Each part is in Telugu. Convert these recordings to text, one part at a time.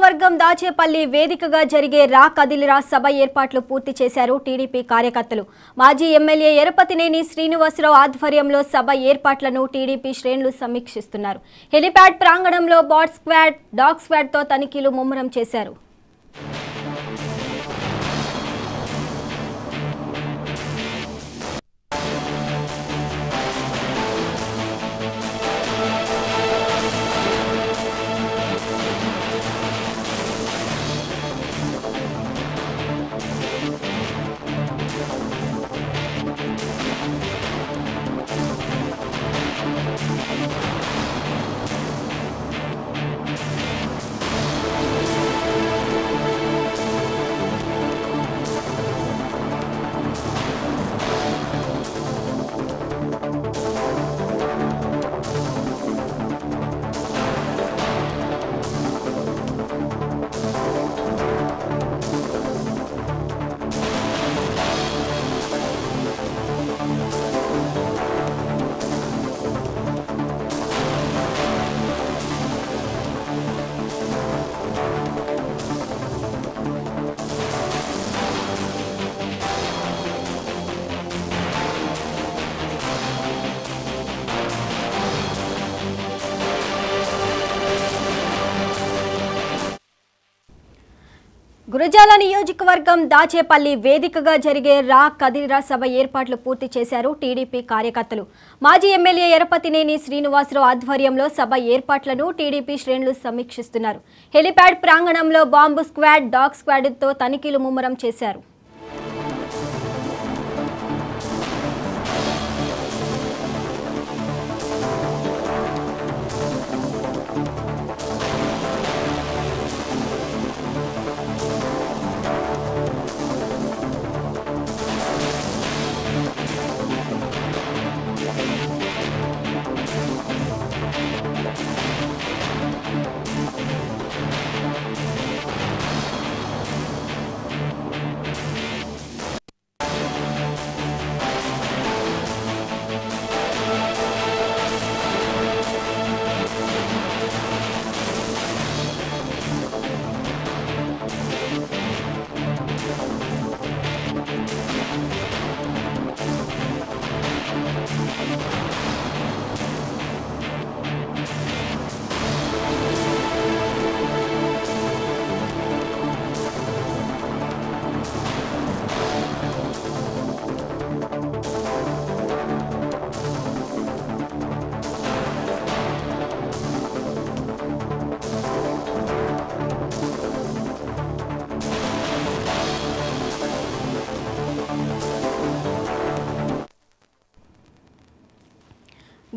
వర్గం దాచేపల్లి వేదికగా జరిగే రా కదిలిరా సభ ఏర్పాట్లు పూర్తి చేశారు టీడీపీ కార్యకర్తలు. మాజీ ఎమ్మెల్యే ఎరపతినేని శ్రీనివాసరావు ఆధ్వర్యంలో సభ ఏర్పాట్లను టీడీపీ శ్రేణులు సమీక్షిస్తున్నారు. హెలిప్యాడ్ ప్రాంగణంలో బాట్ స్క్వాడ్, డాగ్ స్క్వాడ్ తో తనిఖీలు ముమ్మరం చేశారు. గురజాల నియోజకవర్గం దాచేపల్లి వేదికగా జరిగే రా కదిలిరా సభ ఏర్పాట్లు పూర్తి చేశారు టీడీపీ కార్యకర్తలు. మాజీ ఎమ్మెల్యే ఎరపతినేని శ్రీనివాసరావు ఆధ్వర్యంలో సభ ఏర్పాట్లను టీడీపీ శ్రేణులు సమీక్షిస్తున్నారు. హెలిప్యాడ్ ప్రాంగణంలో బాంబు స్క్వాడ్, డాగ్ స్క్వాడ్ తో తనిఖీలు ముమ్మరం చేశారు.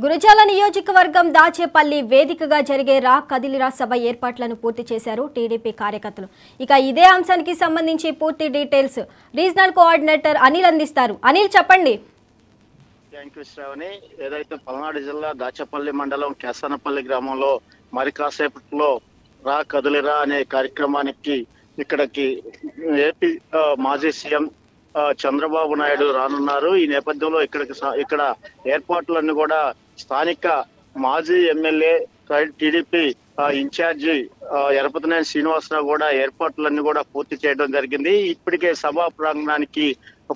గురజాల నియోజకవర్గం దాచేపల్లి వేదికగా జరిగే రా కదిలిరా సభ ఏర్పాట్లను పూర్తి చేశారు టీడీపీ కార్యకర్తలు. ఇక ఇదే అంశానికి సంబంధించి పూర్తి డీటెయిల్స్ రీజనల్ కోఆర్డినేటర్ అనిల్ అందిస్తారు. అనిల్, చెప్పండి. Thank you Shravani. ఏదైతే పల్నాడు జిల్లా దాచేపల్లి మండలం కేసనపల్లి గ్రామంలో మరి కాసేపట్లో రా కదిలిరా అనే కార్యక్రమానికి ఇక్కడికి ఏపీ మాజీ సీఎం చంద్రబాబు నాయుడు రానున్నారు. ఈ నేపథ్యంలో ఇక్కడ ఏర్పాట్లన్నీ కూడా స్థానిక మాజీ MLA TDP in charge Yarapathineni Srinivasarao కూడా ఏర్పాట్లన్నీ కూడా పూర్తి చేయడం జరిగింది. ఇప్పటికే సభా ప్రాంగణానికి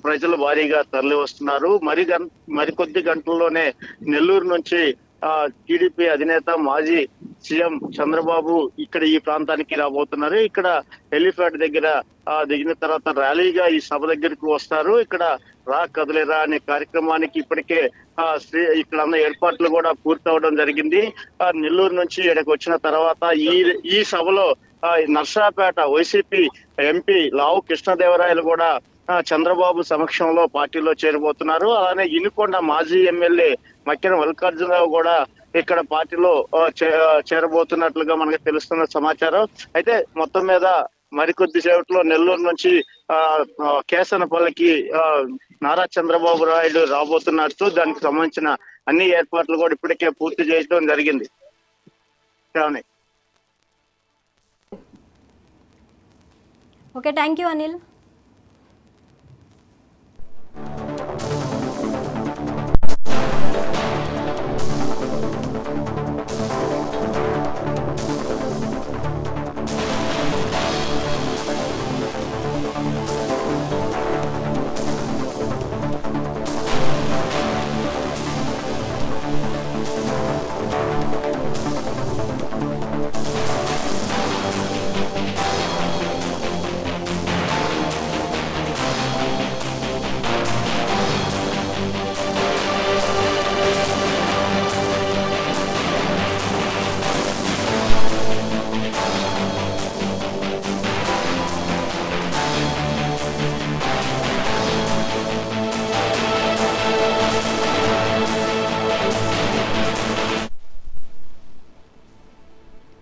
ప్రజలు భారీగా తరలి వస్తున్నారు. మరికొద్ది గంటల్లోనే నెల్లూరు నుంచి టీడీపీ అధినేత మాజీ సీఎం చంద్రబాబు ఇక్కడ ఈ ప్రాంతానికి రాబోతున్నారు. ఇక్కడ హెలిప్యాడ్ దగ్గర దిగిన తర్వాత ర్యాలీగా ఈ సభ దగ్గరికి వస్తారు. ఇక్కడ రా కదిలిరా అనే కార్యక్రమానికి ఇప్పటికే ఇక్కడ ఉన్న ఏర్పాట్లు కూడా పూర్తవడం జరిగింది. నెల్లూరు నుంచి ఇక్కడికి వచ్చిన తర్వాత ఈ సభలో నర్సాపేట వైసీపీ ఎంపీ లావు కృష్ణదేవరాయలు కూడా చంద్రబాబు సమక్షంలో పార్టీలో చేరబోతున్నారు. అలానే ఇనుకొండ మాజీ ఎమ్మెల్యే మక్కెన మల్లికార్జునరావు కూడా ఇక్కడ పార్టీలో చేరబోతున్నట్లుగా మనకు తెలుస్తున్న సమాచారం. అయితే మొత్తం మీద మరికొద్ది సేపట్లో నెల్లూరు నుంచి కేసనపల్లికి నారా చంద్రబాబు నాయుడు రాబోతున్నట్టు దానికి సంబంధించిన అన్ని ఏర్పాట్లు కూడా ఇప్పటికే పూర్తి చేయడం జరిగింది. Okay, thank you Anil.